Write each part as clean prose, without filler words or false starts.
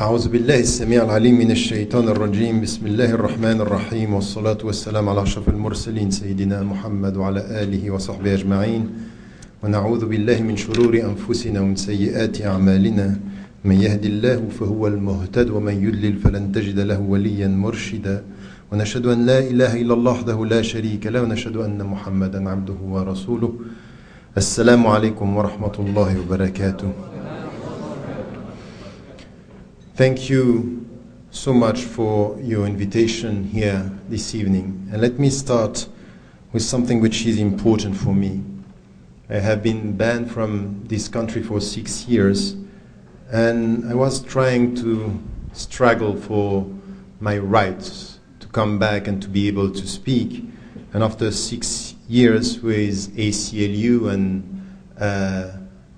أعوذ بالله السميع العليم من الشيطان الرجيم بسم الله الرحمن الرحيم والصلاة والسلام على أشرف المرسلين سيدنا محمد وعلى آله وصحبه أجمعين ونعوذ بالله من شرور أنفسنا ومن سيئات أعمالنا من يهد الله فهو المهتد ومن يضلل فلن تجد له وليا مرشدا ونشهد أن لا إله إلا الله وحده لا شريك له ونشهد أن محمدا عبده ورسوله السلام عليكم ورحمة الله وبركاته. Thank you so much for your invitation here this evening. And let me start with something which is important for me. I have been banned from this country for 6 years, and I was trying to struggle for my rights to come back and to be able to speak. And after 6 years with ACLU and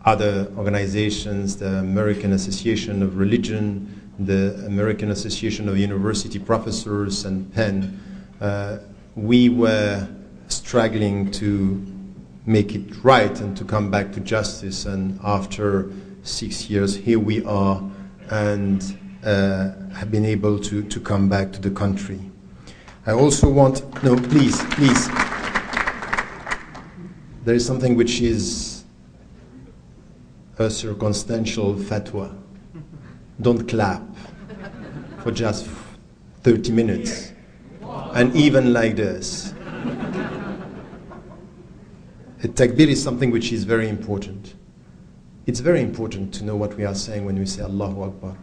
other organizations, the American Association of Religion, the American Association of University Professors, and PEN, we were struggling to make it right and to come back to justice. And after 6 years, here we are and have been able to come back to the country. I also want, no, please. There is something which is a circumstantial fatwa. Don't clap for just 30 minutes. And even like this. A takbir is something which is very important. It's very important to know what we are saying when we say Allahu Akbar.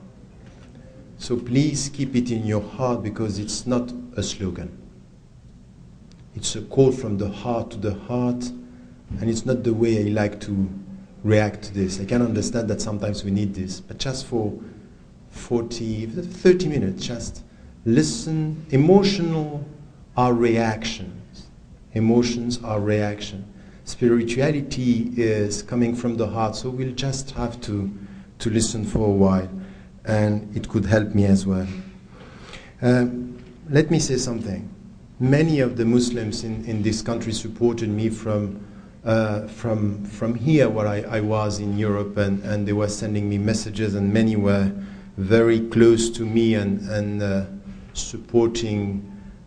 So please keep it in your heart, because it's not a slogan. It's a call from the heart to the heart, and it's not the way I like to react to this. I can understand that sometimes we need this, but just for 30 minutes, just listen. Emotional are reactions. Emotions are reaction. Spirituality is coming from the heart, so we'll just have to listen for a while, and it could help me as well. Let me say something. Many of the Muslims in this country supported me from here where I was in Europe, and they were sending me messages, and many were very close to me and supporting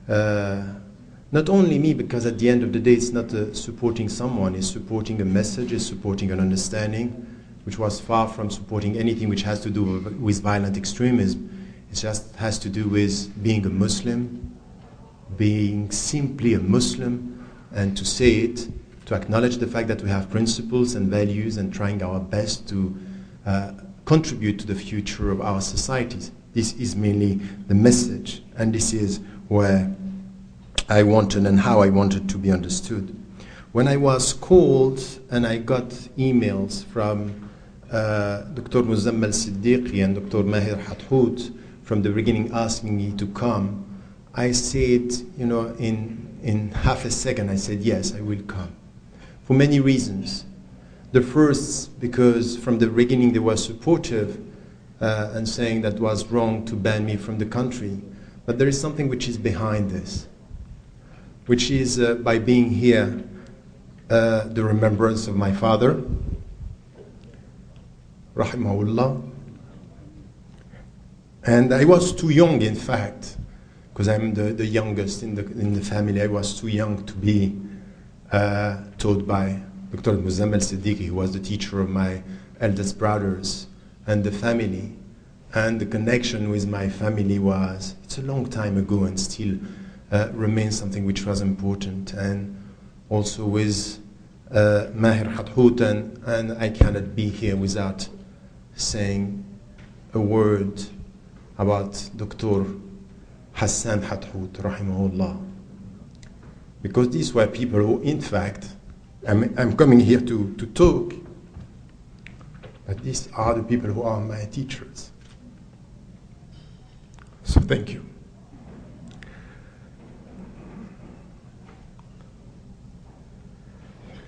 not only me, because at the end of the day it's not supporting someone, it's supporting a message, it's supporting an understanding, which was far from supporting anything which has to do with violent extremism. It just has to do with being a Muslim, being simply a Muslim, and to say it, to acknowledge the fact that we have principles and values, and trying our best to contribute to the future of our societies. This is mainly the message, and this is where I wanted and how I wanted to be understood. When I was called and I got emails from Dr. Muzammal Siddiqui and Dr. Mahir Hathout from the beginning asking me to come, I said, in half a second, I said, yes, I will come. For many reasons. The first, because from the beginning they were supportive and saying that was wrong to ban me from the country. But there is something which is behind this, which is by being here, the remembrance of my father, rahimahullah. And I was too young, in fact, because I'm the youngest in the family. I was too young to be taught by Dr. Muzammal Siddiqui, who was the teacher of my eldest brothers and the family. And the connection with my family it's a long time ago, and still remains something which was important. And also with Mahir Hathout, and I cannot be here without saying a word about Dr. Hassan Hathout, rahimahullah. Because these were people who, in fact, I'm coming here to talk, but these are the people who are my teachers. So thank you.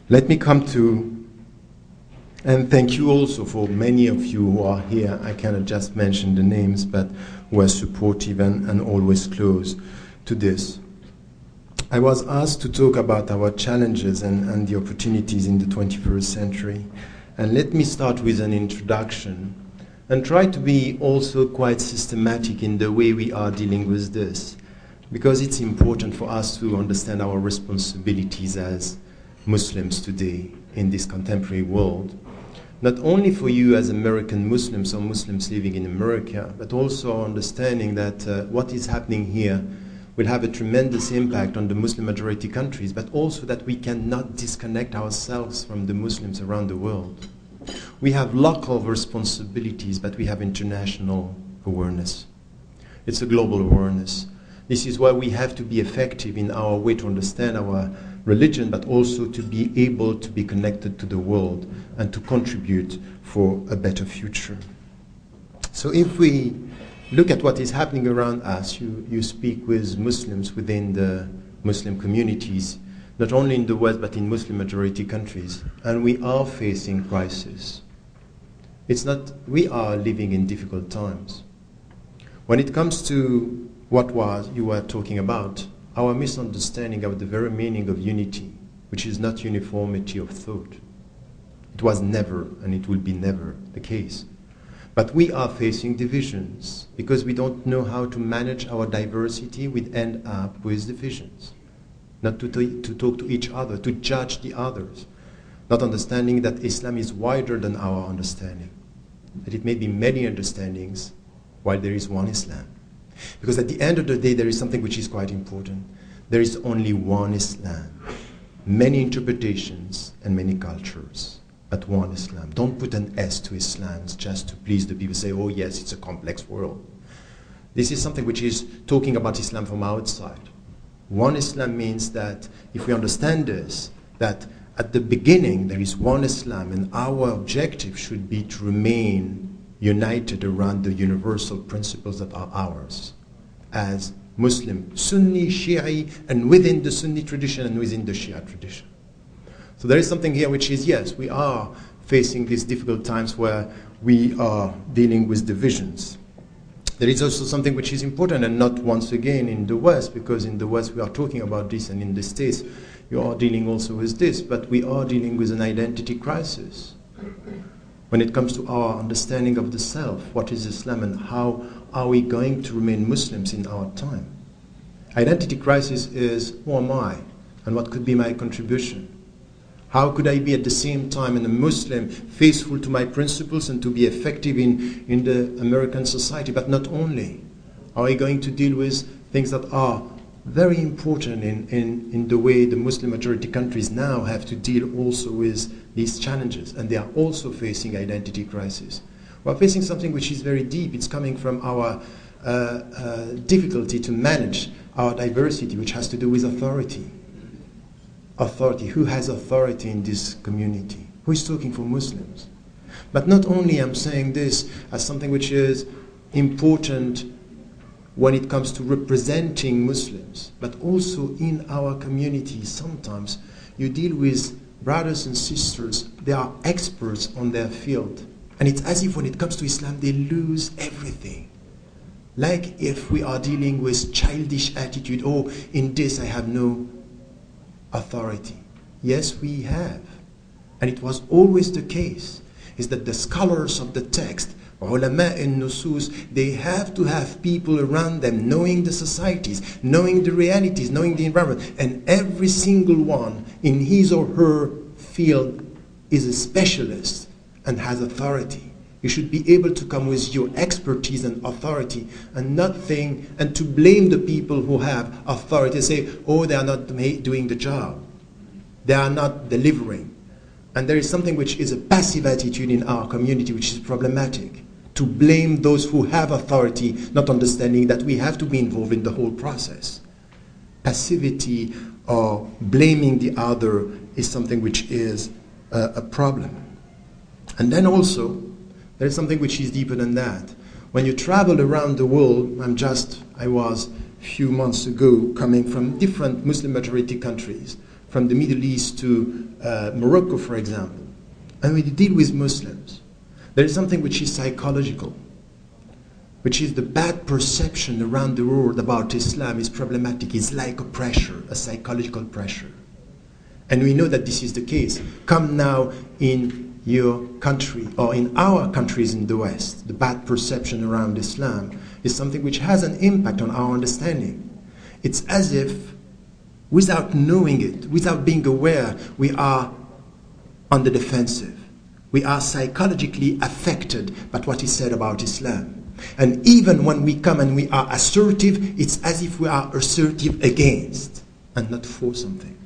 Let me come to, and thank you also for many of you who are here. I cannot just mention the names, but who are supportive and always close to this. I was asked to talk about our challenges and the opportunities in the 21st century. And let me start with an introduction and try to be also quite systematic in the way we are dealing with this, because it's important for us to understand our responsibilities as Muslims today in this contemporary world. Not only for you as American Muslims or Muslims living in America, but also understanding that what is happening here will have a tremendous impact on the Muslim majority countries, but also that we cannot disconnect ourselves from the Muslims around the world. We have local responsibilities, but we have international awareness. It's a global awareness. This is why we have to be effective in our way to understand our religion, but also to be able to be connected to the world and to contribute for a better future. So if we look at what is happening around us, you speak with Muslims within the Muslim communities, not only in the West but in Muslim majority countries, and we are facing crisis. We are living in difficult times. When it comes to what you were talking about, our misunderstanding of the very meaning of unity, which is not uniformity of thought. It was never, and it will be never, the case. But we are facing divisions because we don't know how to manage our diversity. We end up with divisions. Not to talk to each other, to judge the others. Not understanding that Islam is wider than our understanding. That it may be many understandings while there is one Islam. Because at the end of the day, there is something which is quite important. There is only one Islam. Many interpretations and many cultures, but one Islam. Don't put an S to Islam just to please the people. Say, oh yes, it's a complex world. This is something which is talking about Islam from outside. One Islam means that if we understand this, that at the beginning there is one Islam, and our objective should be to remain united around the universal principles that are ours as Muslim, Sunni, Shi'i, and within the Sunni tradition and within the Shia tradition. So there is something here which is, yes, we are facing these difficult times where we are dealing with divisions. There is also something which is important, and not once again in the West, because in the West we are talking about this, and in the States you are dealing also with this, but we are dealing with an identity crisis. When it comes to our understanding of the self, what is Islam and how are we going to remain Muslims in our time? Identity crisis is, who am I and what could be my contribution? How could I be at the same time a Muslim, faithful to my principles and to be effective in the American society? But not only. Are we going to deal with things that are very important in the way the Muslim majority countries now have to deal also with these challenges, and they are also facing identity crisis. We are facing something which is very deep. It's coming from our difficulty to manage our diversity, which has to do with authority. Authority. Who has authority in this community? Who is talking for Muslims? But not only I'm saying this as something which is important when it comes to representing Muslims, but also in our community. Sometimes you deal with brothers and sisters, they are experts on their field, and it's as if when it comes to Islam they lose everything. Like if we are dealing with childish attitude, oh, in this I have no authority. Yes, we have, and it was always the case, is that the scholars of the text, ulama and nusus, they have to have people around them knowing the societies, knowing the realities, knowing the environment, and every single one in his or her field is a specialist and has authority. You should be able to come with your expertise and authority and not think and to blame the people who have authority, say, oh, they are not doing the job, they are not delivering. And there is something which is a passive attitude in our community which is problematic. To blame those who have authority, not understanding that we have to be involved in the whole process. Passivity or blaming the other is something which is a problem. And then also, there is something which is deeper than that. When you travel around the world, I was a few months ago coming from different Muslim majority countries, from the Middle East to Morocco, for example, and we deal with Muslims. There is something which is psychological, which is the bad perception around the world about Islam is problematic. It's like a pressure, a psychological pressure. And we know that this is the case. Come now in your country or in our countries in the West, the bad perception around Islam is something which has an impact on our understanding. It's as if, without knowing it, without being aware, we are on the defensive. We are psychologically affected by what is said about Islam. And even when we come and we are assertive, it's as if we are assertive against and not for something.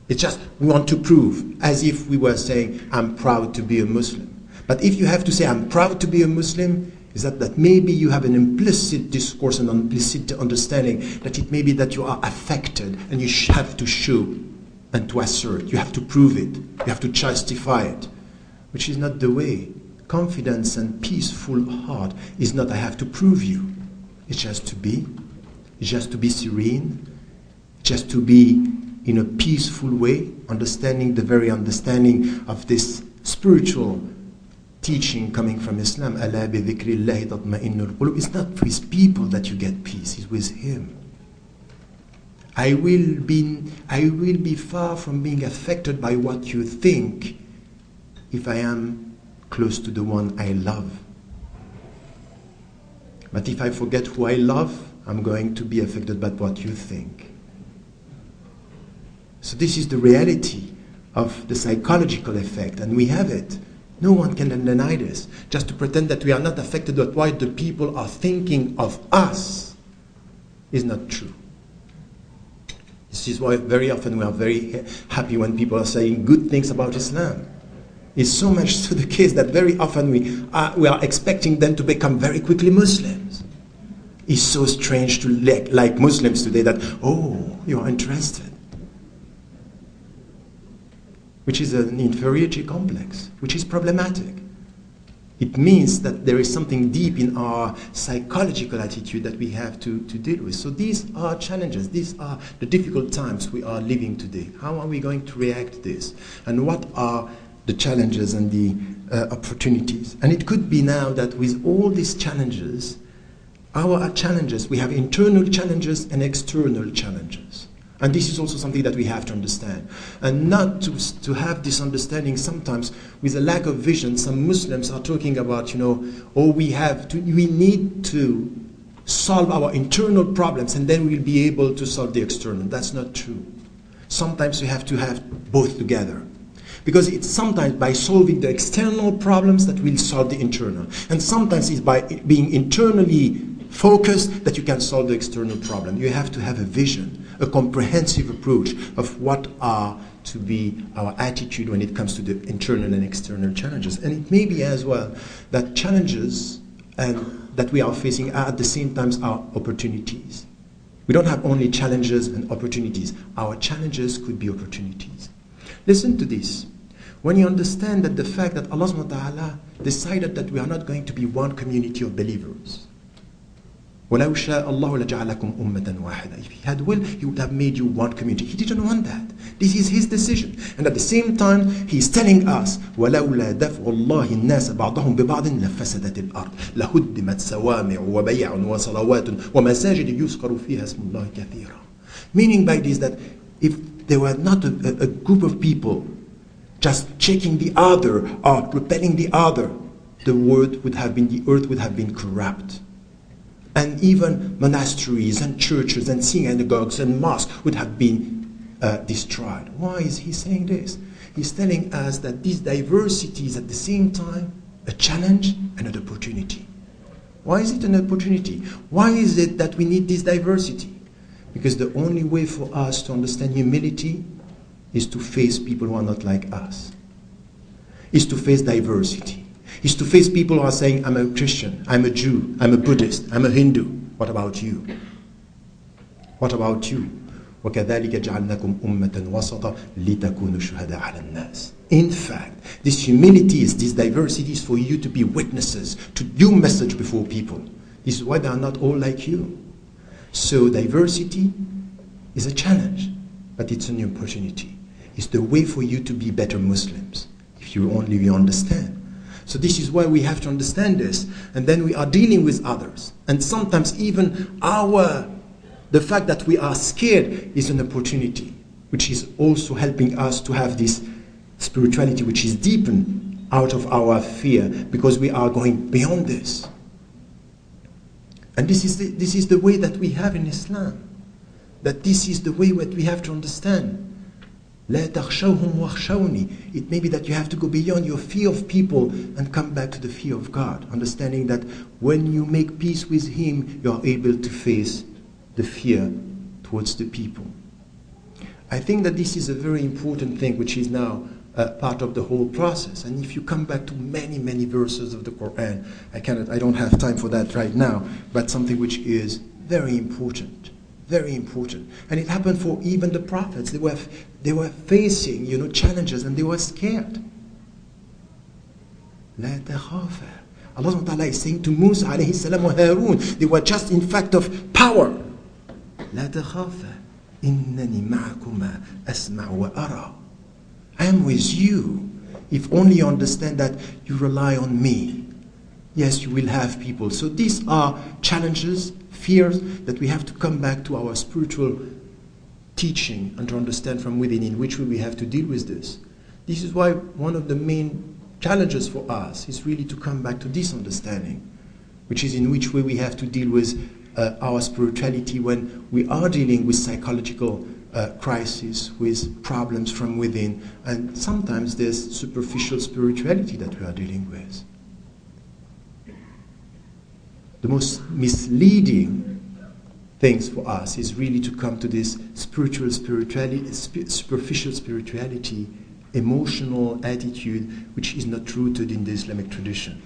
It's just we want to prove, as if we were saying, I'm proud to be a Muslim. But if you have to say, I'm proud to be a Muslim, is that maybe you have an implicit discourse and implicit understanding that it may be that you are affected and you have to show and to assert. You have to prove it. You have to justify it, which is not the way. Confidence and peaceful heart is not I have to prove you. It's just to be. It's just to be serene. Just to be in a peaceful way, understanding the very understanding of this spiritual teaching coming from Islam. Ala bi dhikrillahi tatma'innul qulub. It's not with people that you get peace, it's with Him. I will be far from being affected by what you think if I am close to the one I love. But if I forget who I love, I'm going to be affected by what you think. So this is the reality of the psychological effect, and we have it. No one can deny this. Just to pretend that we are not affected by what the people are thinking of us is not true. This is why very often we are very happy when people are saying good things about Islam. It's so much so the case that very often we are expecting them to become very quickly Muslims. It's so strange to like Muslims today that, oh, you are interested. Which is an inferiority complex, which is problematic. It means that there is something deep in our psychological attitude that we have to deal with. So these are challenges. These are the difficult times we are living today. How are we going to react to this? And what are the challenges and the opportunities? And it could be now that with all these challenges, our challenges, we have internal challenges and external challenges. And this is also something that we have to understand. And not to have this understanding sometimes with a lack of vision. Some Muslims are talking about, we need to solve our internal problems and then we'll be able to solve the external. That's not true. Sometimes we have to have both together. Because it's sometimes by solving the external problems that we'll solve the internal. And sometimes it's by being internally focused that you can solve the external problem. You have to have a vision, a comprehensive approach of what are to be our attitude when it comes to the internal and external challenges. And it may be as well that challenges and that we are facing are at the same time our opportunities. We don't have only challenges and opportunities. Our challenges could be opportunities. Listen to this. When you understand that the fact that Allah subhanahu wa ta'ala decided that we are not going to be one community of believers. وَلَوْ شَاءَ اللَّهُ لَجَعَلَكُمْ أُمَّةً وَاحِدًا. If He had will, He would have made you one community. He didn't want that. This is His decision. And at the same time, He is telling us, وَلَوْلَا دَفْعُ اللَّهِ النَّاسَ بَعْضَهُمْ بِبَعْضٍ لَفَسَدَتِ الْأَرْضِ لَهُدِّمَتْ سَوَامِعُ وَبَيْعٌ وَصَلَوَاتٌ وَمَسَاجِدُ يُذْكَرُ فِيهَا اسْمُ اللَّهِ كَثِيرًا. Meaning by this that if there were not a group of people just checking the other or repelling the other, the earth would have been corrupt. And even monasteries and churches and synagogues and mosques would have been destroyed. Why is he saying this? He's telling us that this diversity is at the same time a challenge and an opportunity. Why is it an opportunity? Why is it that we need this diversity? Because the only way for us to understand humility is to face people who are not like us. Is to face diversity. Is to face people who are saying, I'm a Christian, I'm a Jew, I'm a Buddhist, I'm a Hindu. What about you? What about you? وَكَذَلِكَ جَعَلْنَاكُمْ أُمَّةً وَسَطًا لِتَكُونُوا شُهَدَاءَ عَلَى النَّاسِ. In fact, this humility is this diversity is for you to be witnesses to your message before people. This is why they are not all like you. So diversity is a challenge, but it's an opportunity. It's the way for you to be better Muslims, if you only understand. So this is why we have to understand this. And then we are dealing with others. And sometimes even the fact that we are scared is an opportunity, which is also helping us to have this spirituality which is deepened out of our fear, because we are going beyond this. And this is the way that we have in Islam. That this is the way that we have to understand. لا تخشوهم واخشوني. It may be that you have to go beyond your fear of people and come back to the fear of God. Understanding that when you make peace with Him, you are able to face the fear towards the people. I think that this is a very important thing which is now part of the whole process. And if you come back to many, many verses of the Quran, I don't have time for that right now, but something which is very important. Very important. And it happened for even the prophets. They were facing, challenges, and they were scared. لا تخافا. Allah subhanahu wa ta'ala is saying to Musa alayhi salam wa Harun, they were just in fact of power. لا تخافا إنني معكما أسمع وأرى. I am with you. If only you understand that you rely on me. Yes, you will have people. So these are challenges, fears, that we have to come back to our spiritual teaching and to understand from within in which way we have to deal with this. This is why one of the main challenges for us is really to come back to this understanding, which is in which way we have to deal with our spirituality when we are dealing with psychological crisis, with problems from within, and sometimes there's superficial spirituality that we are dealing with. The most misleading things for us is really to come to this spirituality, superficial spirituality, emotional attitude, which is not rooted in the Islamic tradition.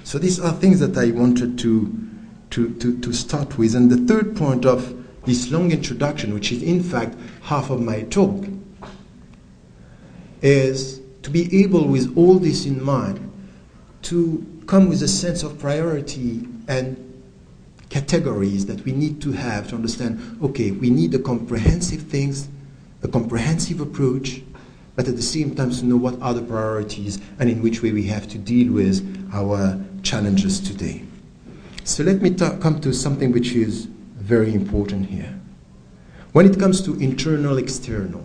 So these are things that I wanted to start with. And the third point of this long introduction, which is in fact half of my talk, is to be able, with all this in mind, to come with a sense of priority and categories that we need to have to understand, okay, we need a comprehensive things, a comprehensive approach, but at the same time to know what are the priorities and in which way we have to deal with our challenges today. So let me come to something which is very important here. When it comes to internal, external,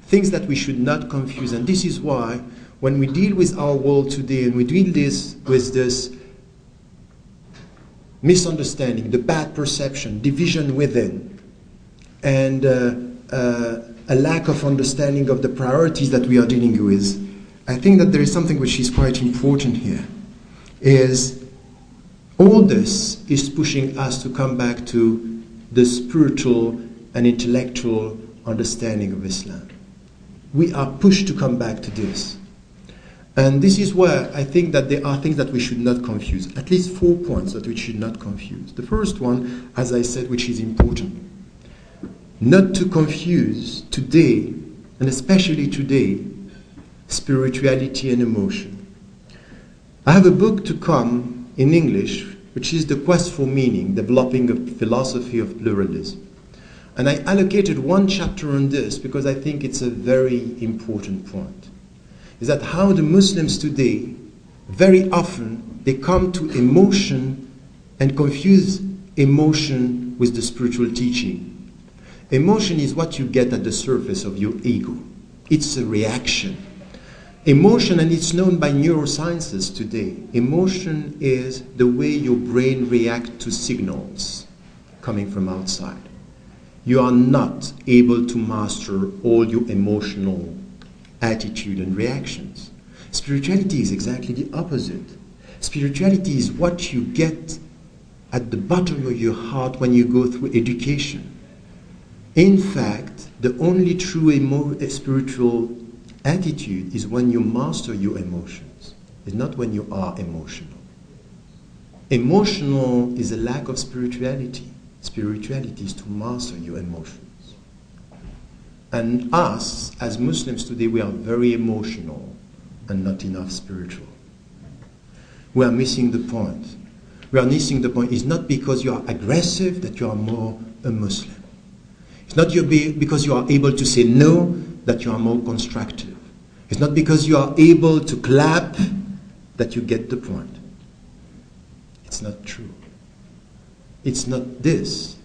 things that we should not confuse, and this is why when we deal with our world today and we deal with this misunderstanding, the bad perception, division within, and a lack of understanding of the priorities that we are dealing with, I think that there is something which is quite important here, is all this is pushing us to come back to the spiritual and intellectual understanding of Islam. We are pushed to come back to this. And this is where I think that there are things that we should not confuse. At least 4 points that we should not confuse. The first one, as I said, which is important, not to confuse today, and especially today, spirituality and emotion. I have a book to come in English, which is The Quest for Meaning, Developing a Philosophy of Pluralism. And I allocated one chapter on this because I think it's a very important point. Is that how the Muslims today, very often, they come to emotion and confuse emotion with the spiritual teaching. Emotion is what you get at the surface of your ego. It's a reaction. Emotion, and it's known by neurosciences today, emotion is the way your brain reacts to signals coming from outside. You are not able to master all your emotional attitude and reactions. Spirituality is exactly the opposite. Spirituality is what you get at the bottom of your heart when you go through education. In fact, the only true spiritual attitude is when you master your emotions. It's not when you are emotional. Emotional is a lack of spirituality. Spirituality is to master your emotions. And us, as Muslims today, we are very emotional and not enough spiritual. We are missing the point. We are missing the point. It's not because you are aggressive that you are more a Muslim. It's not because you are able to say no that you are more constructive. It's not because you are able to clap that you get the point. It's not true. It's not this.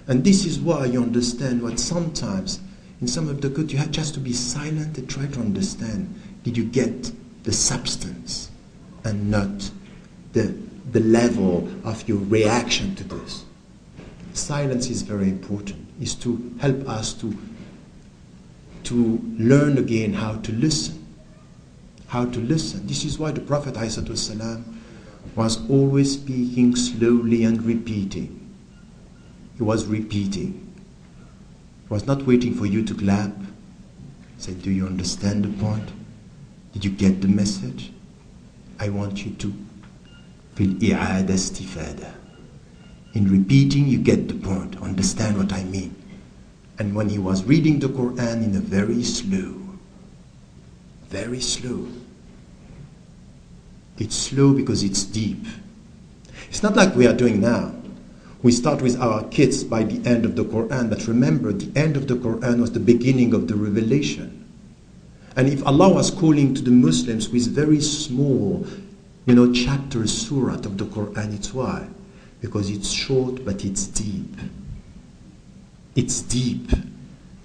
And this is why you understand what sometimes In some of the Qut, you had just to be silent and try to understand. Did you get the substance and not the level of your reaction to this? Silence is very important. Is to help us to learn again how to listen. How to listen. This is why the Prophet ﷺ was always speaking slowly and repeating. He was repeating. He was not waiting for you to clap. He said, do you understand the point? Did you get the message? I want you to fil i'ada istifada. In repeating, you get the point. Understand what I mean. And when he was reading the Quran in a very slow, it's slow because it's deep. It's not like we are doing now. We start with our kids by the end of the Quran, but remember, the end of the Quran was the beginning of the revelation. And if Allah was calling to the Muslims with very small, chapters, surah of the Quran, it's why? Because it's short, but it's deep. It's deep.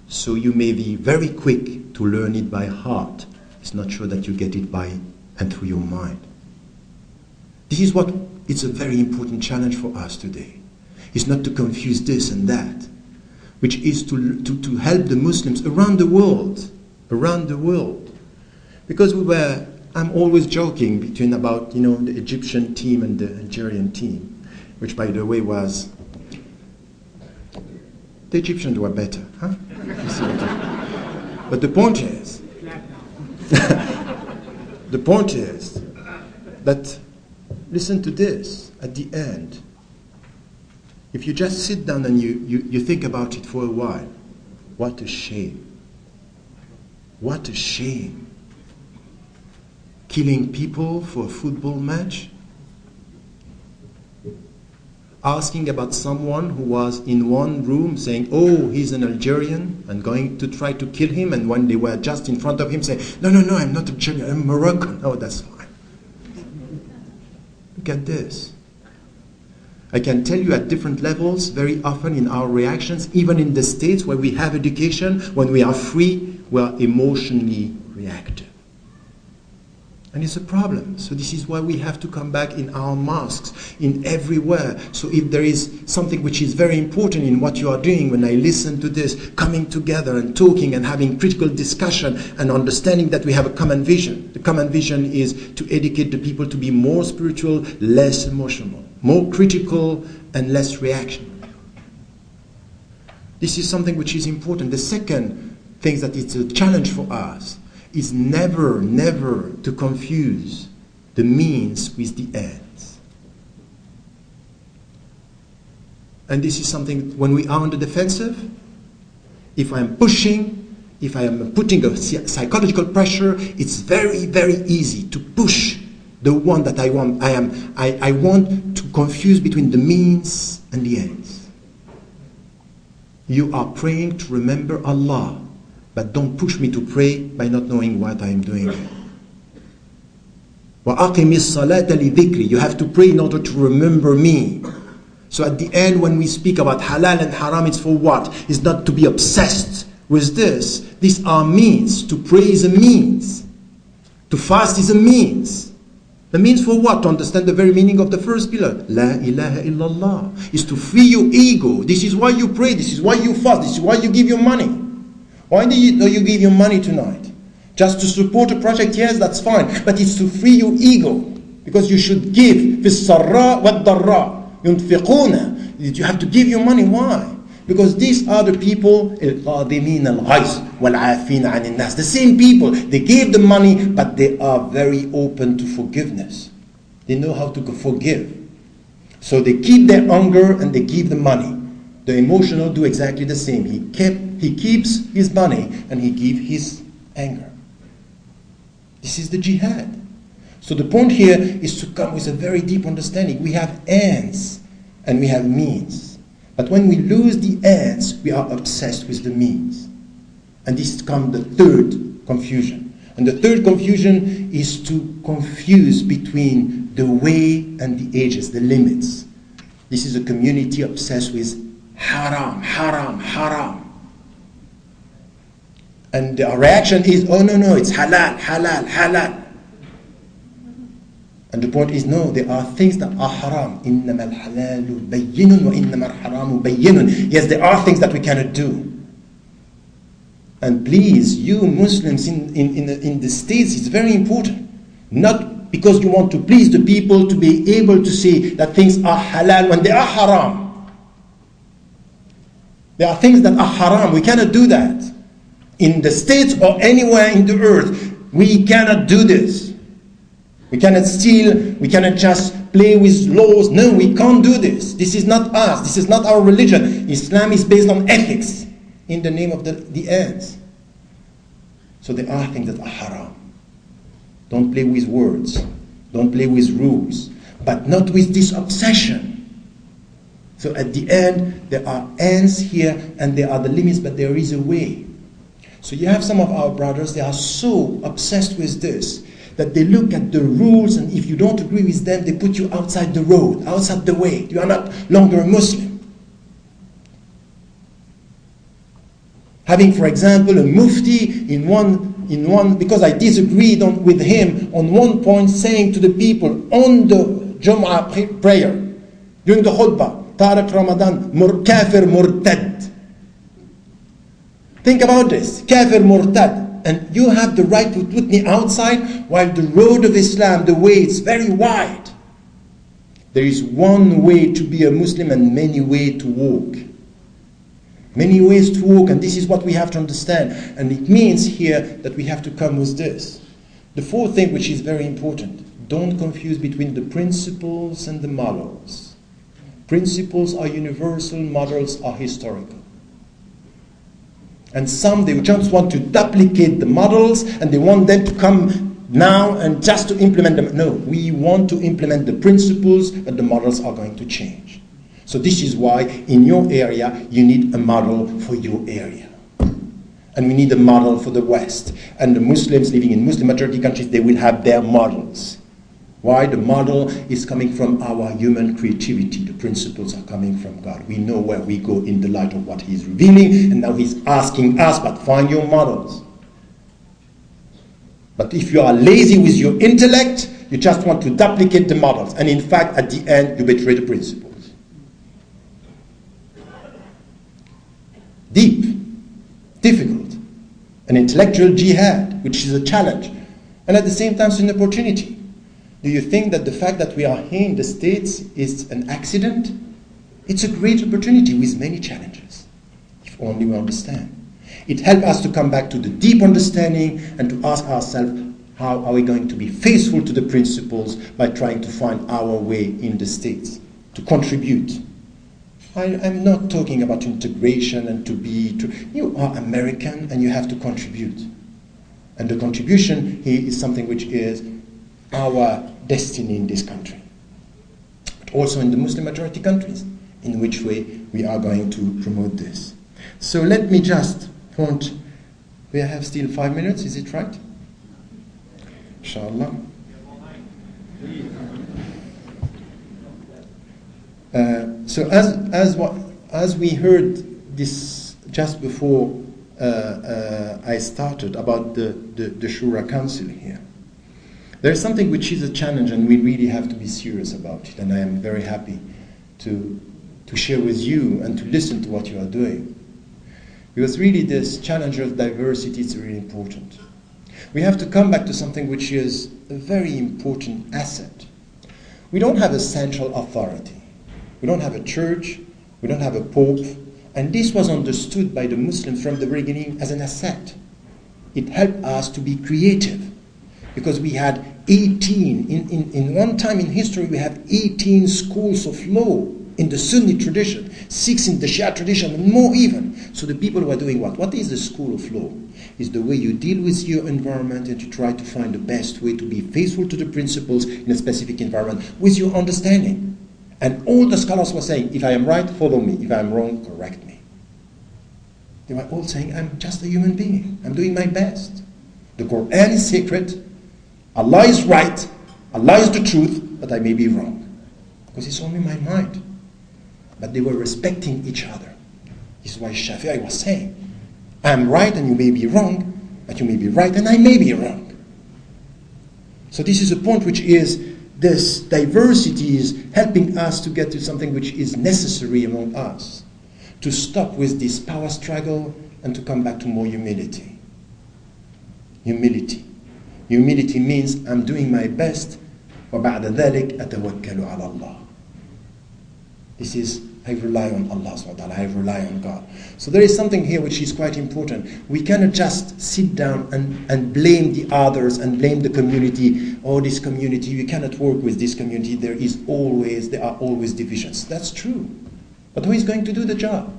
So you may be very quick to learn it by heart. It's not sure that you get it by and through your mind. This is what it's a very important challenge for us today. It's not to confuse this and that, which is to help the Muslims around the world. Because I'm always joking between about, the Egyptian team and the Algerian team, which by the way was, the Egyptians were better, huh? But the point is, that, listen to this, at the end, if you just sit down and you think about it for a while, what a shame. What a shame. Killing people for a football match. Asking about someone who was in one room saying, oh, he's an Algerian, and going to try to kill him, and when they were just in front of him saying, no, I'm not Algerian, I'm Moroccan. Oh, that's fine. Look at this. I can tell you at different levels, very often in our reactions, even in the states where we have education, when we are free, we are emotionally reactive. And it's a problem. So this is why we have to come back in our mosques, in everywhere. So if there is something which is very important in what you are doing, when I listen to this, coming together and talking and having critical discussion and understanding that we have a common vision. The common vision is to educate the people to be more spiritual, less emotional, more critical and less reactionary. This is something which is important. The second thing that it's a challenge for us is never to confuse the means with the ends. And this is something, when we are on the defensive, if I'm pushing, if I am putting a psychological pressure, it's very, very easy to push the one that I want. I want to confuse between the means and the ends. You are praying to remember Allah, but don't push me to pray by not knowing what I am doing. وَأَقِمِ الصَّلَاةَ لِذِكْرِ. You have to pray in order to remember me. So at the end, when we speak about halal and haram, it's for what? It's not to be obsessed with this. These are means. To pray is a means. To fast is a means. The means for what? To understand the very meaning of the first pillar. La ilaha illallah. Is to free your ego. This is why you pray. This is why you fast. This is why you give your money. Why do you give your money tonight? Just to support a project? Yes, that's fine. But it's to free your ego. Because you should give. فِي السَّرَّاءِ وَالضَّرَّاءِ يُنْفِقُونَ. You have to give your money. Why? Because these are the people, الْقَادِمِينَ الْغَيْثِ وَالْعَافِينَ عَنِ النَّاسِ. The same people. They gave the money, but they are very open to forgiveness. They know how to forgive. So they keep their anger and they give the money. The emotional do exactly the same. He keeps his money and he gives his anger. This is the jihad. So the point here is to come with a very deep understanding. We have ends and we have means. But when we lose the ends, we are obsessed with the means. And this comes the third confusion. And the third confusion is to confuse between the way and the edges, the limits. This is a community obsessed with haram, haram, haram. And the reaction is, oh no, it's halal, halal, halal. And the point is, no, there are things that are haram. إِنَّمَا الْحَلَالُ بَيِّنٌ وَإِنَّمَا الْحَرَامُ بَيِّنٌ. Yes, there are things that we cannot do. And please, you Muslims in the States, it's very important. Not because you want to please the people to be able to say that things are halal when they are haram. There are things that are haram. We cannot do that. In the States or anywhere in the earth, we cannot do this. We cannot steal, we cannot just play with laws. No, we can't do this. This is not us. This is not our religion. Islam is based on ethics in the name of the ends. So there are things that are haram. Don't play with words. Don't play with rules. But not with this obsession. So at the end, there are ends here and there are the limits, but there is a way. So you have some of our brothers, they are so obsessed with this that they look at the rules, and if you don't agree with them, they put you outside the road, outside the way. You are not longer a Muslim. Having, for example, a mufti in one because I disagreed with him on one point, saying to the people on the Jum'ah prayer, during the khutbah, Tariq Ramadan, kafir murtad. Think about this, kafir murtad. And you have the right to put me outside while the road of Islam, the way, is very wide. There is one way to be a Muslim and many ways to walk. Many ways to walk, and this is what we have to understand. And it means here that we have to come with this. The fourth thing, which is very important, don't confuse between the principles and the models. Principles are universal, models are historical. And some, they just want to duplicate the models and they want them to come now and just to implement them. No, we want to implement the principles, but the models are going to change. So this is why in your area you need a model for your area. And we need a model for the West. And the Muslims living in Muslim majority countries, they will have their models. Why? The model is coming from our human creativity. The principles are coming from God. We know where we go in the light of what He's revealing, and now He's asking us, but find your models. But if you are lazy with your intellect, you just want to duplicate the models, and in fact, at the end, you betray the principles. Deep, difficult, an intellectual jihad, which is a challenge, and at the same time, it's an opportunity. Do you think that the fact that we are here in the States is an accident? It's a great opportunity with many challenges, if only we understand. It helps us to come back to the deep understanding and to ask ourselves, how are we going to be faithful to the principles by trying to find our way in the States, to contribute. I'm not talking about integration and you are American and you have to contribute. And the contribution here is something which is our destiny in this country, but also in the Muslim majority countries, in which way we are going to promote this. So let me just point, we have still 5 minutes, is it right? Inshallah. So as we heard this just before I started about the Shura Council here, there is something which is a challenge, and we really have to be serious about it. And I am very happy to share with you and to listen to what you are doing. Because really this challenge of diversity is really important. We have to come back to something which is a very important asset. We don't have a central authority. We don't have a church. We don't have a pope. And this was understood by the Muslims from the beginning as an asset. It helped us to be creative. Because we had 18, in one time in history, we had 18 schools of law in the Sunni tradition, 6 in the Shia tradition, and more even. So the people were doing what? What is the school of law? It's the way you deal with your environment and to try to find the best way to be faithful to the principles in a specific environment with your understanding. And all the scholars were saying, if I am right, follow me. If I am wrong, correct me. They were all saying, I'm just a human being. I'm doing my best. The Quran is sacred. Allah is right, Allah is the truth, but I may be wrong. Because it's only my mind. But they were respecting each other. This is why Shafi'i was saying, I'm right and you may be wrong, but you may be right and I may be wrong. So this is a point which is, this diversity is helping us to get to something which is necessary among us, to stop with this power struggle and to come back to more humility. Humility. Humility means I'm doing my best, وَبَعْدَ ذَلِكَ أَتَوَكَّلُ عَلَى اللَّهِ. This is, I rely on Allah subhanahu wa ta'ala, I rely on God. So there is something here which is quite important. We cannot just sit down and blame the others and blame the community. Oh, this community, we cannot work with this community. There are always divisions. That's true. But who is going to do the job?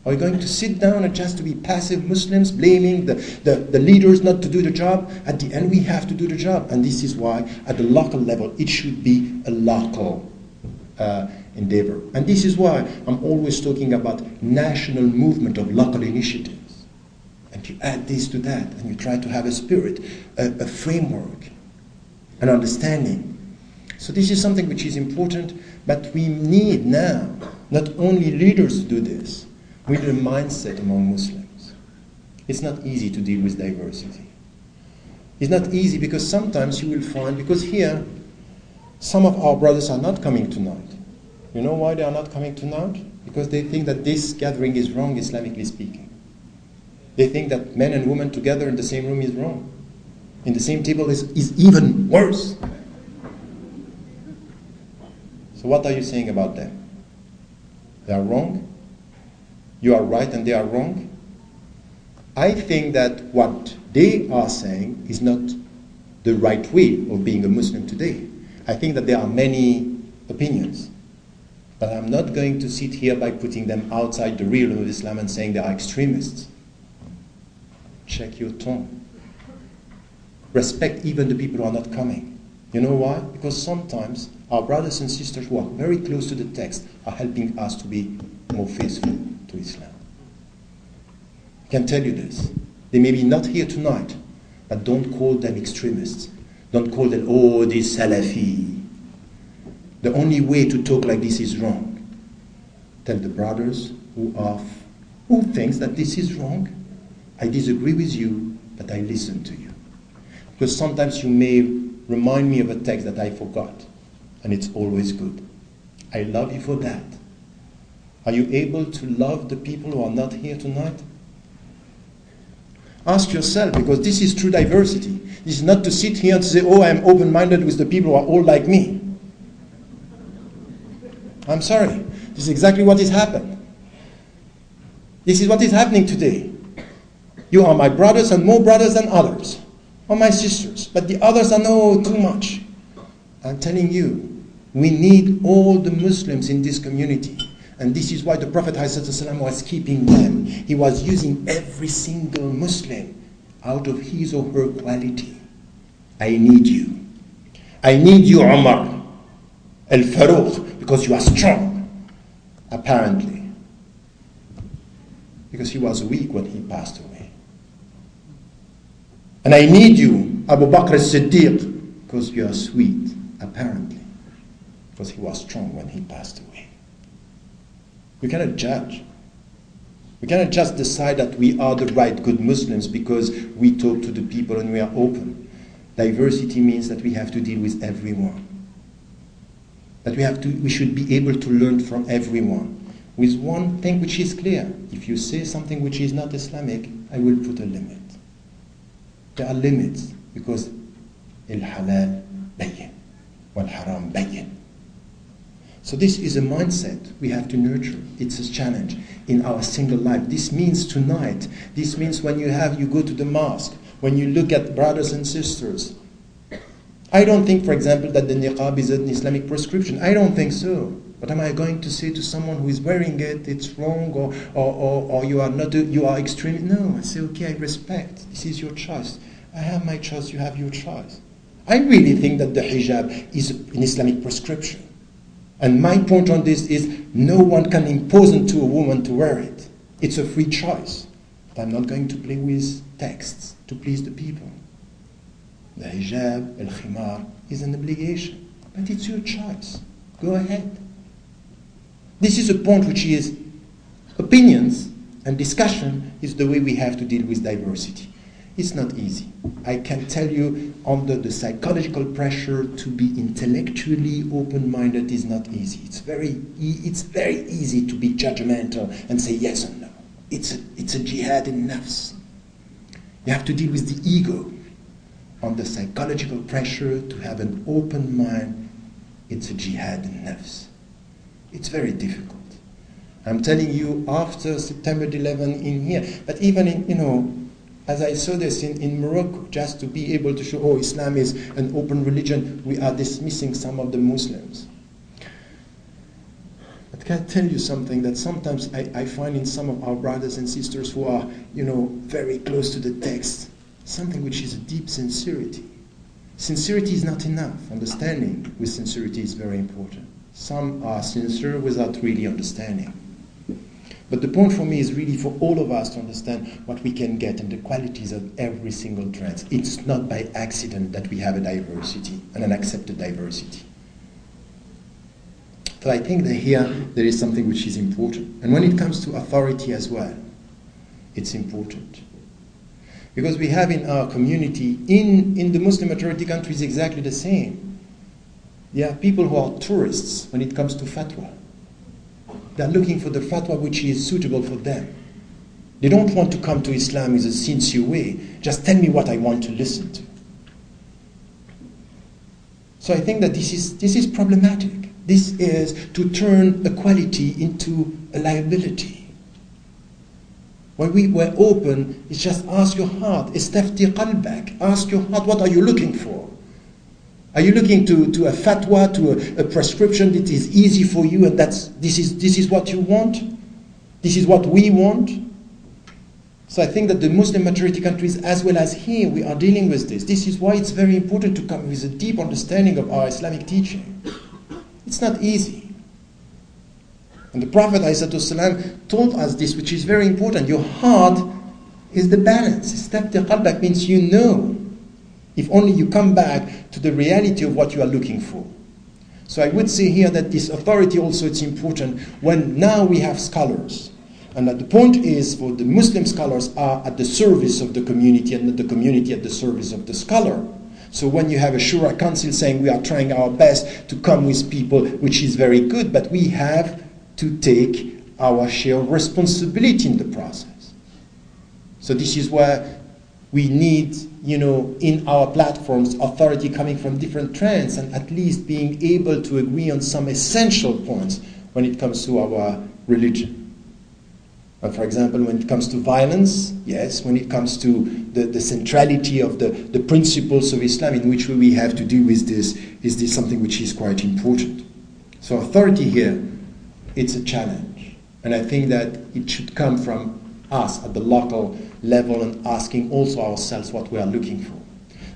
Are we going to sit down and just to be passive Muslims, blaming the leaders not to do the job? At the end, we have to do the job. And this is why, at the local level, it should be a local endeavor. And this is why I'm always talking about national movement of local initiatives. And you add this to that, and you try to have a spirit, a framework, an understanding. So this is something which is important, but we need now not only leaders to do this, we need a mindset among Muslims. It's not easy to deal with diversity. It's not easy because sometimes you will find, because here, some of our brothers are not coming tonight. You know why they are not coming tonight? Because they think that this gathering is wrong, Islamically speaking. They think that men and women together in the same room is wrong. In the same table is even worse. So what are you saying about them? They are wrong? You are right and they are wrong? I think that what they are saying is not the right way of being a Muslim today. I think that there are many opinions. But I'm not going to sit here by putting them outside the realm of Islam and saying they are extremists. Check your tone. Respect even the people who are not coming. You know why? Because sometimes our brothers and sisters who are very close to the text are helping us to be more faithful to Islam. I can tell you this. They may be not here tonight, but don't call them extremists. Don't call them, oh, this Salafi. The only way to talk like this is wrong. Tell the brothers who thinks that this is wrong, I disagree with you, but I listen to you. Because sometimes you may remind me of a text that I forgot, and it's always good. I love you for that. Are you able to love the people who are not here tonight? Ask yourself, because this is true diversity. This is not to sit here and say, oh, I am open-minded with the people who are all like me. I'm sorry. This is exactly what has happened. This is what is happening today. You are my brothers and more brothers than others, or my sisters, but the others are no too much. I'm telling you, we need all the Muslims in this community. And this is why the Prophet ﷺ was keeping them. He was using every single Muslim out of his or her quality. I need you. I need you, Umar al-Faruq, because you are strong, apparently. Because he was weak when he passed away. And I need you, Abu Bakr as-Siddiq, because you are sweet, apparently. Because he was strong when he passed away. We cannot judge. We cannot just decide that we are the right good Muslims because we talk to the people and we are open. Diversity means that we have to deal with everyone. That we should be able to learn from everyone. With one thing which is clear. If you say something which is not Islamic, I will put a limit. There are limits because al-halal bayyin wal-haram bayyin. So this is a mindset we have to nurture. It's a challenge in our single life. This means tonight. This means when you go to the mosque, when you look at brothers and sisters. I don't think, for example, that the niqab is an Islamic prescription. I don't think so. But am I going to say to someone who is wearing it, it's wrong, or you are not, you are extreme? No, I say, okay, I respect. This is your choice. I have my choice, you have your choice. I really think that the hijab is an Islamic prescription. And my point on this is no one can impose it to a woman to wear it. It's a free choice. But I'm not going to play with texts to please the people. The hijab, al-khimar, is an obligation. But it's your choice. Go ahead. This is a point which is opinions And discussion is the way we have to deal with diversity. It's not easy. I can tell you, under the psychological pressure to be intellectually open-minded is not easy. It's very easy to be judgmental and say yes or no. It's a jihad in nafs. You have to deal with the ego. Under psychological pressure to have an open mind, it's a jihad in nafs. It's very difficult. I'm telling you, after September 11 in here, but even in, as I saw this in Morocco, just to be able to show, Islam is an open religion, we are dismissing some of the Muslims. But can I tell you something that sometimes I find in some of our brothers and sisters who are, very close to the text, something which is a deep sincerity. Sincerity is not enough. Understanding with sincerity is very important. Some are sincere without really understanding. But the point for me is really for all of us to understand what we can get and the qualities of every single trans. It's not by accident that we have a diversity and an accepted diversity. So I think that here there is something which is important. And when it comes to authority as well, it's important. Because we have in our community, in the Muslim majority countries, exactly the same. There are people who are tourists when it comes to fatwa. They are looking for the fatwa which is suitable for them. They don't want to come to Islam in a sincere way. Just tell me what I want to listen to. So I think that this is problematic. This is to turn equality into a liability. When we were open, it's just ask your heart. Istafti qalbak. Ask your heart, what are you looking for? Are you looking to a fatwa, to a prescription that is easy for you, and this is what you want? This is what we want? So I think that the Muslim majority countries, as well as here, we are dealing with this. This is why it's very important to come with a deep understanding of our Islamic teaching. It's not easy. And the Prophet ﷺ told us this, which is very important. Your heart is the balance. Istafti qalbak means you know. If only you come back to the reality of what you are looking for. So I would say here that this authority also it's important when now we have scholars. And that the point is for the Muslim scholars are at the service of the community and not the community at the service of the scholar. So when you have a Shura council saying we are trying our best to come with people, which is very good, but we have to take our share of responsibility in the process. So this is where we need, in our platforms, authority coming from different trends and at least being able to agree on some essential points when it comes to our religion. And for example, when it comes to violence, yes, when it comes to the centrality of the principles of Islam in which we have to deal with this, is this something which is quite important. So authority here, it's a challenge. And I think that it should come from us at the local level and asking also ourselves what we are looking for.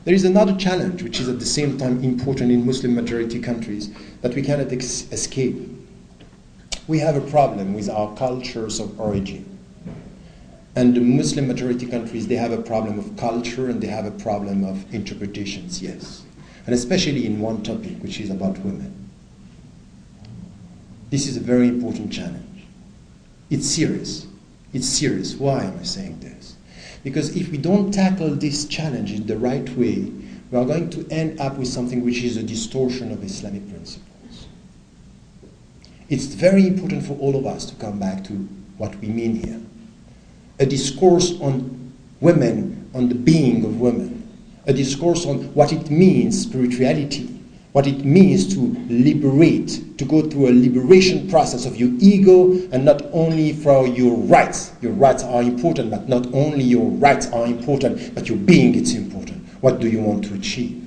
There is another challenge which is at the same time important in Muslim majority countries that we cannot escape. We have a problem with our cultures of origin. And the Muslim majority countries, they have a problem of culture and they have a problem of interpretations, yes. And especially in one topic, which is about women. This is a very important challenge. It's serious. It's serious. Why am I saying this? Because if we don't tackle this challenge in the right way, we are going to end up with something which is a distortion of Islamic principles. It's very important for all of us to come back to what we mean here. A discourse on women, on the being of women. A discourse on what it means, spirituality. What it means to liberate, to go through a liberation process of your ego and not only for your rights. Your rights are important, but not only your rights are important, but your being is important. What do you want to achieve?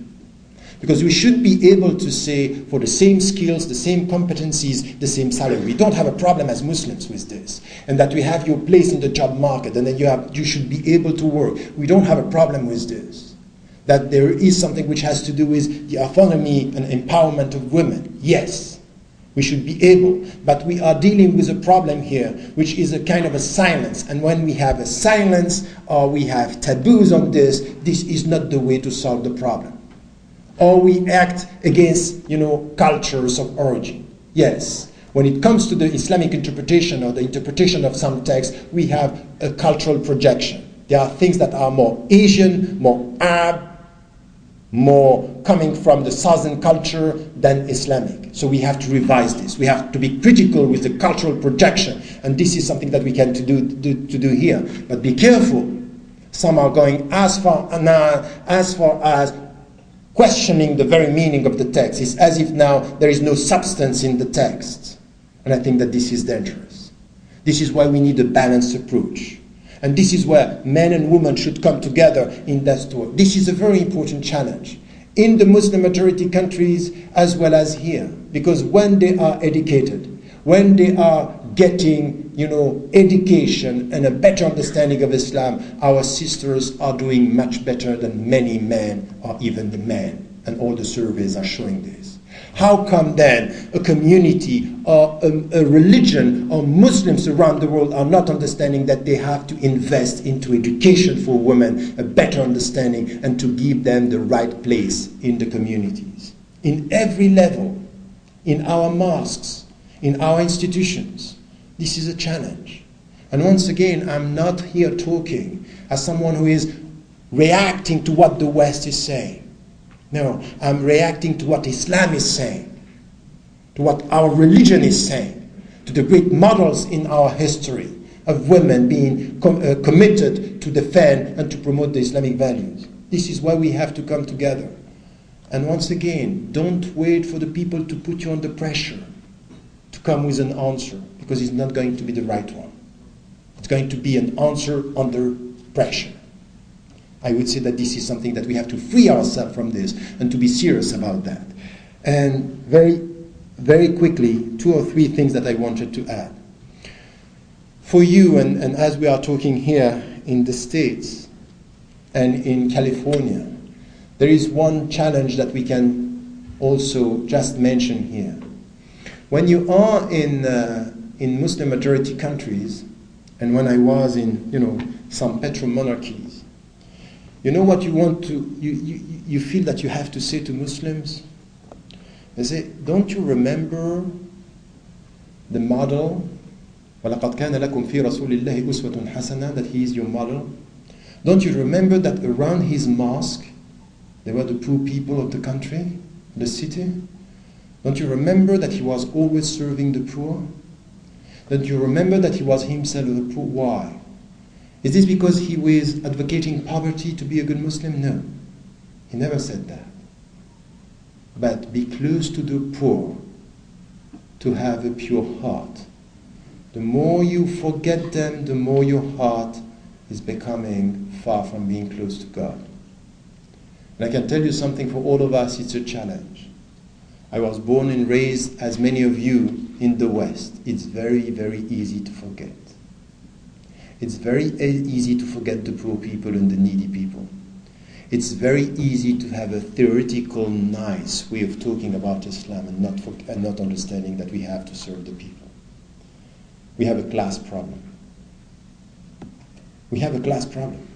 Because we should be able to say for the same skills, the same competencies, the same salary. We don't have a problem as Muslims with this. And that we have your place in the job market and that you should be able to work. We don't have a problem with this. That there is something which has to do with the autonomy and empowerment of women. Yes, we should be able. But we are dealing with a problem here, which is a kind of a silence. And when we have a silence or we have taboos on this, this is not the way to solve the problem. Or we act against, cultures of origin. Yes, When it comes to the Islamic interpretation or the interpretation of some texts, we have a cultural projection. There are things that are more Asian, more Arab, more coming from the southern culture than Islamic. So we have to revise this. We have to be critical with the cultural projection, and this is something that we can do here. But be careful. Some are going as far as questioning the very meaning of the text. It's as if now there is no substance in the text. And I think that this is dangerous. This is why we need a balanced approach. And this is where men and women should come together in that story. This is a very important challenge in the Muslim majority countries as well as here. Because when they are educated, when they are getting, education and a better understanding of Islam, our sisters are doing much better than many men or even the men. And all the surveys are showing this. How come then a community or a religion or Muslims around the world are not understanding that they have to invest into education for women, a better understanding, and to give them the right place in the communities? In every level, in our mosques, in our institutions, this is a challenge. And once again, I'm not here talking as someone who is reacting to what the West is saying. No, I'm reacting to what Islam is saying, to what our religion is saying, to the great models in our history of women being committed to defend and to promote the Islamic values. This is why we have to come together. And once again, don't wait for the people to put you under pressure to come with an answer, because it's not going to be the right one. It's going to be an answer under pressure. I would say that this is something that we have to free ourselves from this and to be serious about that. And very, very quickly, 2 or 3 things that I wanted to add. For you, and as we are talking here in the States and in California, there is one challenge that we can also just mention here. When you are in Muslim majority countries, and when I was in some petro-monarchies, you know what you want to, you feel that you have to say to Muslims? They say, don't you remember the model? وَلَقَدْ كَانَ لَكُمْ فِي رَسُولِ اللَّهِ أُسْوَةٌ حَسَنَةٌ, that he is your model? Don't you remember that around his mosque, there were the poor people of the country, the city? Don't you remember that he was always serving the poor? Don't you remember that he was himself the poor? Why? Is this because he was advocating poverty to be a good Muslim? No. He never said that. But be close to the poor to have a pure heart. The more you forget them, the more your heart is becoming far from being close to God. And I can tell you something, for all of us, it's a challenge. I was born and raised, as many of you, in the West. It's very, very easy to forget. It's very easy to forget the poor people and the needy people. It's very easy to have a theoretical, nice way of talking about Islam and not understanding that we have to serve the people. We have a class problem. We have a class problem.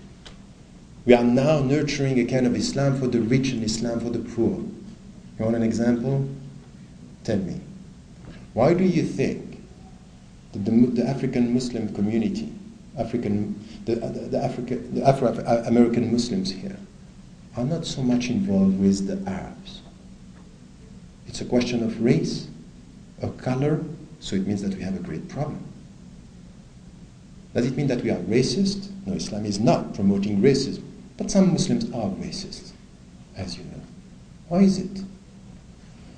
We are now nurturing a kind of Islam for the rich and Islam for the poor. You want an example? Tell me. Why do you think that the African Muslim community, the Afro-American Muslims here, are not so much involved with the Arabs? It's a question of race, of color, so it means that we have a great problem. Does it mean that we are racist? No, Islam is not promoting racism, but some Muslims are racist, as you know. Why is it?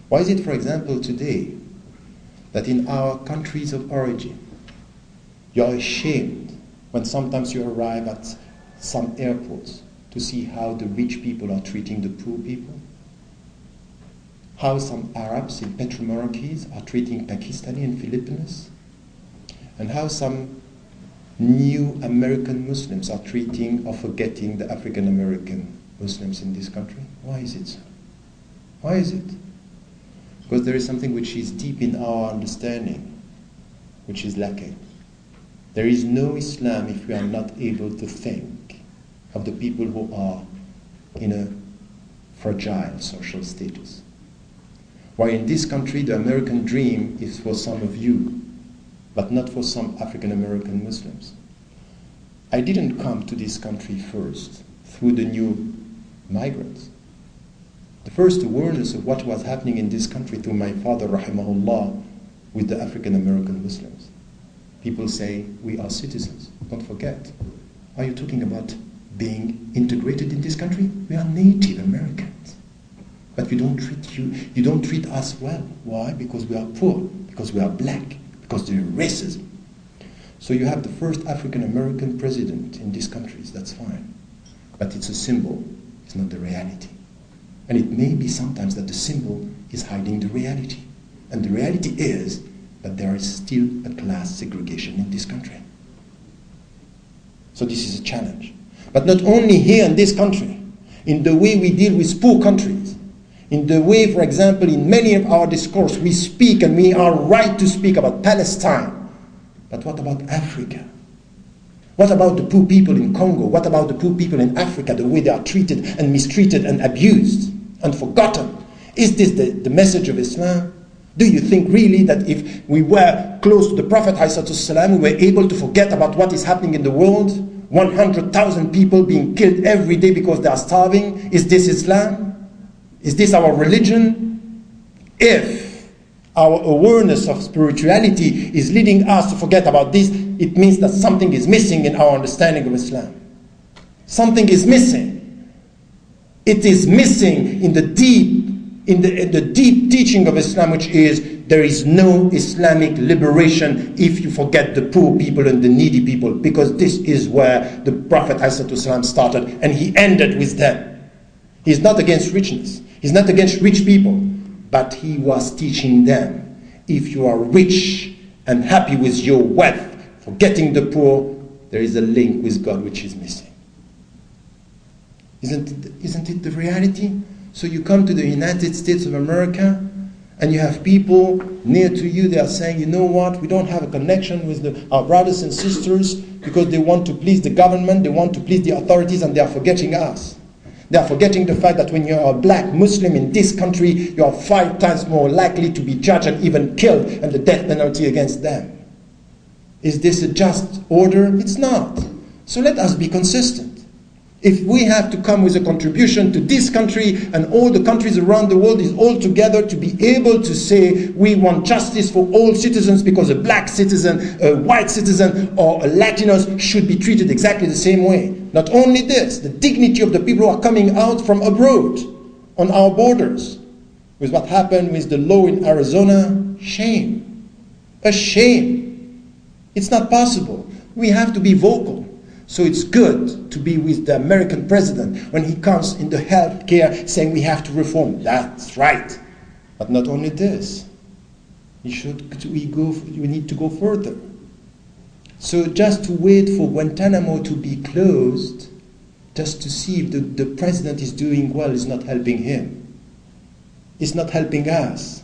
Why is it, for example, today, that in our countries of origin, you are ashamed when sometimes you arrive at some airports to see how the rich people are treating the poor people? How some Arabs in petro-monarchies are treating Pakistani and Filipinos? And how some new American Muslims are treating or forgetting the African American Muslims in this country? Why is it so? Why is it? Because there is something which is deep in our understanding, which is lacking. There is no Islam if we are not able to think of the people who are in a fragile social status. Why in this country the American dream is for some of you, but not for some African American Muslims. I didn't come to this country first through the new migrants. The first awareness of what was happening in this country through my father, rahimahullah, with the African American Muslims. People say, we are citizens. Don't forget. Are you talking about being integrated in this country? We are Native Americans. But you don't treat us well. Why? Because we are poor, because we are black, because there is racism. So you have the first African American president in these countries, that's fine. But it's a symbol, it's not the reality. And it may be sometimes that the symbol is hiding the reality. And the reality is that there is still a class segregation in this country. So this is a challenge. But not only here in this country, in the way we deal with poor countries, in the way, for example, in many of our discourse, we speak and we are right to speak about Palestine. But what about Africa? What about the poor people in Congo? What about the poor people in Africa, the way they are treated and mistreated and abused and forgotten? Is this the message of Islam? Do you think really that if we were close to the Prophet ﷺ, we were able to forget about what is happening in the world? 100,000 people being killed every day because they are starving. Is this Islam? Is this our religion? If our awareness of spirituality is leading us to forget about this, it means that something is missing in our understanding of Islam. Something is missing. It is missing in the deep teaching of Islam, which is there is no Islamic liberation if you forget the poor people and the needy people, because this is where the Prophet ﷺ started and he ended with them. He's not against richness. He's not against rich people, but he was teaching them, if you are rich and happy with your wealth, forgetting the poor, there is a link with God which is missing. Isn't it the reality? So you come to the United States of America and you have people near to you, they are saying, you know what, we don't have a connection with our brothers and sisters because they want to please the government, they want to please the authorities, and they are forgetting us. They are forgetting the fact that when you are a black Muslim in this country, you are 5 times more likely to be judged and even killed, and the death penalty against them. Is this a just order? It's not. So let us be consistent. If we have to come with a contribution to this country and all the countries around the world is all together to be able to say we want justice for all citizens because a black citizen, a white citizen, or a Latinos should be treated exactly the same way. Not only this, the dignity of the people who are coming out from abroad on our borders. With what happened with the law in Arizona, shame. A shame. It's not possible. We have to be vocal. So it's good to be with the American president when he comes in the healthcare saying we have to reform. That's right. But not only this. We need to go further. So just to wait for Guantanamo to be closed, just to see if the president is doing well, is not helping him. It's not helping us.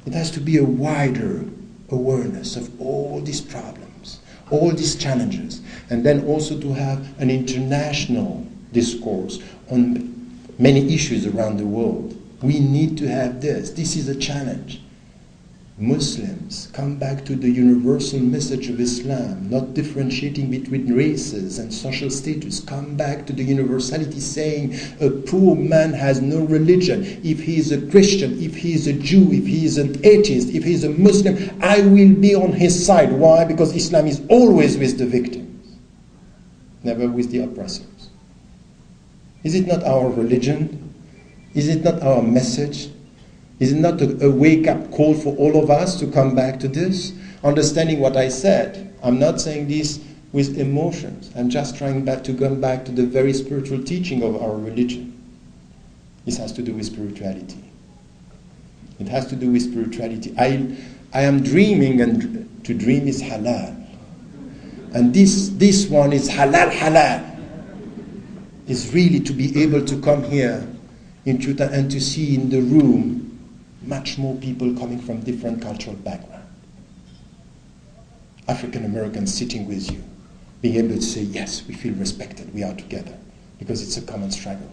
It has to be a wider awareness of all these problems, all these challenges, and then also to have an international discourse on many issues around the world. We need to have this. This is a challenge. Muslims, come back to the universal message of Islam, not differentiating between races and social status. Come back to the universality, saying a poor man has no religion. If he is a Christian, if he is a Jew, if he is an atheist, if he is a Muslim, I will be on his side. Why? Because Islam is always with the victims, never with the oppressors. Is it not our religion? Is it not our message? Is it not a wake-up call for all of us to come back to this? Understanding what I said. I'm not saying this with emotions. I'm just trying to come back to the very spiritual teaching of our religion. This has to do with spirituality. It has to do with spirituality. I am dreaming, and to dream is halal. And this one is halal. Is really to be able to come here in Chuta and to see in the room much more people coming from different cultural backgrounds. African Americans sitting with you, being able to say, yes, we feel respected, we are together, because it's a common struggle.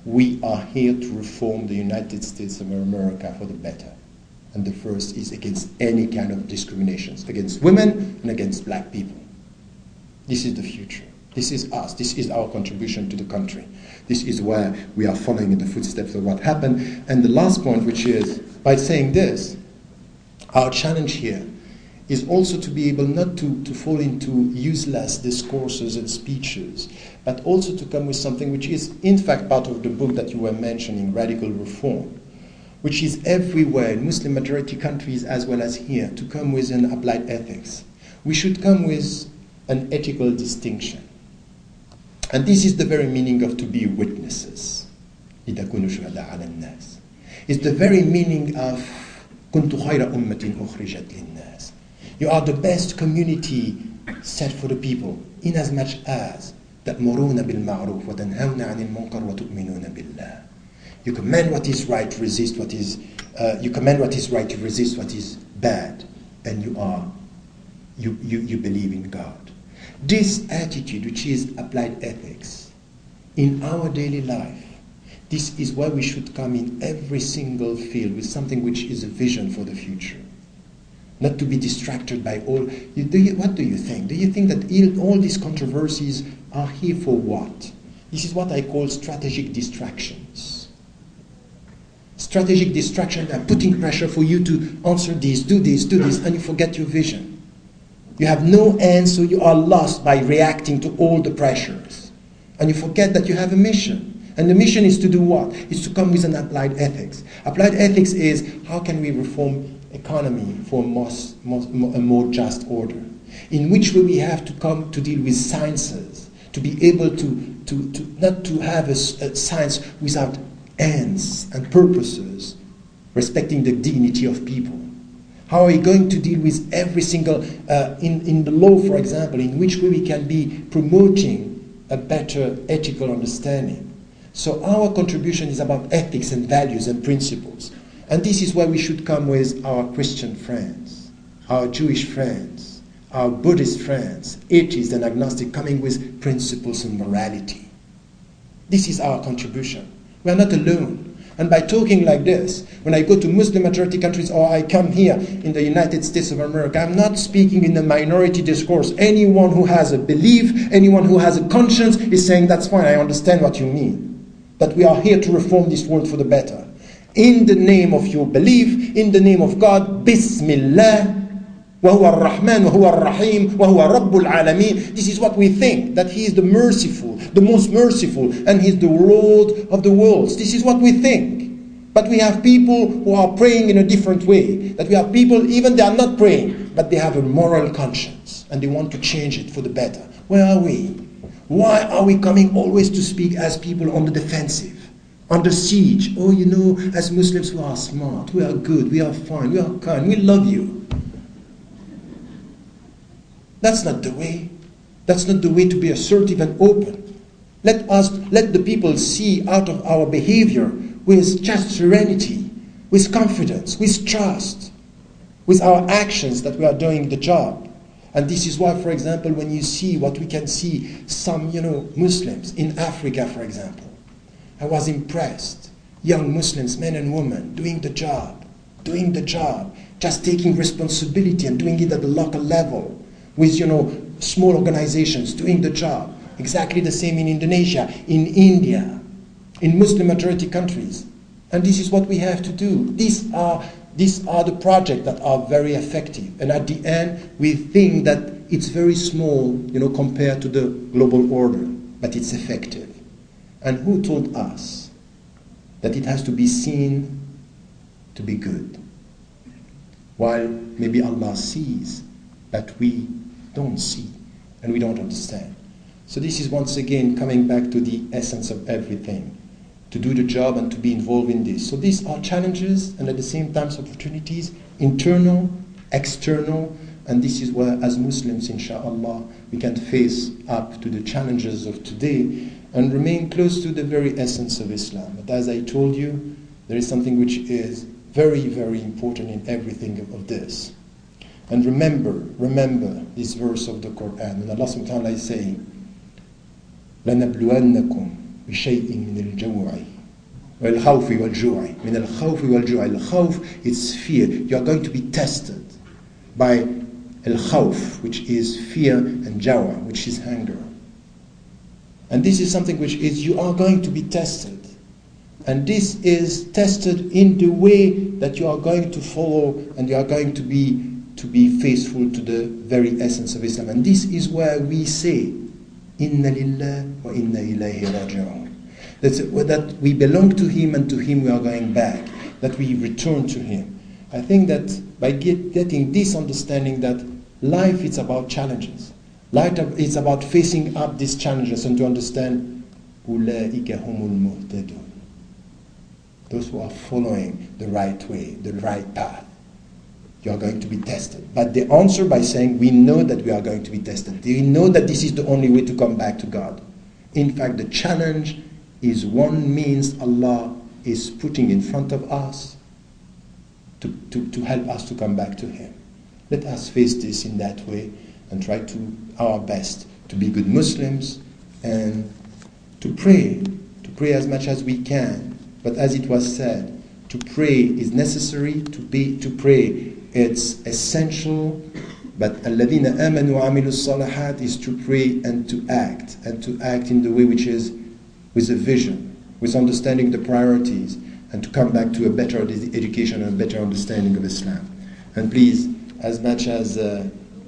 we are here to reform the United States of America for the better. And the first is against any kind of discriminations, against women and against black people. This is the future. This is us. This is our contribution to the country. This is where we are following in the footsteps of what happened. And the last point, which is, by saying this, our challenge here is also to be able not to fall into useless discourses and speeches, but also to come with something which is in fact part of the book that you were mentioning, Radical Reform, which is everywhere in Muslim majority countries as well as here, to come with an applied ethics. We should come with an ethical distinction. And this is the very meaning of to be witnesses. لِتَكُونُوا شُهَدَاءَ عَلَى النَّاسِ. It's the very meaning of كُنْتُ خَيْرَ أُمَّةٍ أُخْرِجَتْ لِلنَّاسِ. You are the best community set for the people, in as much as تَأْمُرُونَ بِالْمَعْرُوفِ وَتَنْهَوْنَ عَنِ الْمُنْكَرِ وَتُؤْمِنُونَ بِاللَّهِ. You command what is right, resist what is. You command what is right, you resist what is bad, and you believe in God. This attitude, which is applied ethics, in our daily life, this is where we should come in every single field with something which is a vision for the future. Not to be distracted by all. What do you think? Do you think that all these controversies are here for what? This is what I call strategic distractions. Strategic distraction are putting pressure for you to answer this, do this, and you forget your vision. You have no end, so you are lost by reacting to all the pressures. And you forget that you have a mission. And the mission is to do what? It's to come with an applied ethics. Applied ethics is how can we reform economy for a more just order, in which way we have to come to deal with sciences, to be able to not to have a science without ends and purposes, respecting the dignity of people. How are we going to deal with every single, in the law, for example, in which way we can be promoting a better ethical understanding. So our contribution is about ethics and values and principles. And this is where we should come with our Christian friends, our Jewish friends, our Buddhist friends, atheists and agnostic, coming with principles and morality. This is our contribution. We are not alone. And by talking like this, when I go to Muslim majority countries or I come here in the United States of America, I'm not speaking in a minority discourse. Anyone who has a belief, anyone who has a conscience is saying, that's fine, I understand what you mean. But we are here to reform this world for the better. In the name of your belief, in the name of God, Bismillah, وَهُوَ الرَّحْمَنُ وَهُوَ الرَّحِيمُ وَهُوَ رَبُّ الْعَالَمِينَ. This is what we think, that He is the merciful, the most merciful, and He is the Lord of the worlds. This is what we think. But we have people who are praying in a different way. That we have people, even they are not praying, but they have a moral conscience, and they want to change it for the better. Where are we? Why are we coming always to speak as people on the defensive, under siege? Oh, you know, as Muslims we are smart, we are good, we are fine, we are kind, we love you. That's not the way. That's not the way to be assertive and open. Let the people see out of our behavior with just serenity, with confidence, with trust, with our actions that we are doing the job. And this is why, for example, when you see what we can see, some, Muslims in Africa, for example, I was impressed. Young Muslims, men and women, doing the job, just taking responsibility and doing it at the local level, with, small organizations doing the job. Exactly the same in Indonesia, in India, in Muslim majority countries. And this is what we have to do. These are the projects that are very effective. And at the end, we think that it's very small, compared to the global order, but it's effective. And who told us that it has to be seen to be good? While maybe Allah sees, but we don't see and we don't understand. So this is once again coming back to the essence of everything, to do the job and to be involved in this. So these are challenges and at the same time opportunities, internal, external, and this is where as Muslims, inshallah, we can face up to the challenges of today and remain close to the very essence of Islam. But as I told you, there is something which is very, very important in everything of this. And remember this verse of the Quran. And Allah subhanahu wa ta'ala is saying, لَنَبْلُوَنَّكُمْ بِشَيْءٍ مِنَ الْجَوْعِ وَالْخَوْفِ وَالْجُوعِ مِنَ الْخَوْفِ وَالْجُوعِ. Al-khawf is fear. You are going to be tested by al-khawf, which is fear, and jawa, which is hunger. And this is something which is, you are going to be tested. And this is tested in the way that you are going to follow, and you are going to be faithful to the very essence of Islam. And this is where we say, Inna lillah wa inna ilayhi raji'un. That we belong to Him, and to Him we are going back. That we return to Him. I think that by getting this understanding that life is about challenges. Life is about facing up these challenges, and to understand أُولَٰئِكَ هُمُ الْمُهْتَدُونَ. Those who are following the right way, the right path. You are going to be tested. But they answer by saying, we know that we are going to be tested. We know that this is the only way to come back to God. In fact, the challenge is one means Allah is putting in front of us to help us to come back to Him. Let us face this in that way and try to our best to be good Muslims and to pray as much as we can. But as it was said, to pray is necessary, to pray it's essential, but الَّذِينَ آمَنُوا وَعَمِلُوا الصَّالِحَاتِ is to pray and to act in the way which is with a vision, with understanding the priorities, and to come back to a better education and a better understanding of Islam. And please, as much as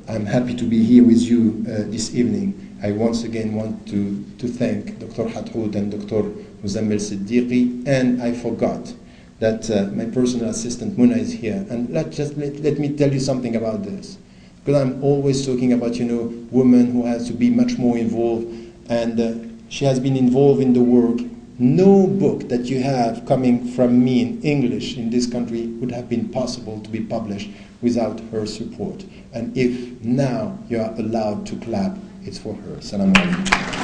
I'm happy to be here with you this evening, I once again want to thank Dr. Hathoud and Dr. Muzammil Siddiqui, and I forgot that my personal assistant Muna is here. And let me tell you something about this, because I'm always talking about women who has to be much more involved, and she has been involved in the work. No book that you have coming from me in English in this country would have been possible to be published without her support. And if now you are allowed to clap, it's for her. Assalamu alaikum.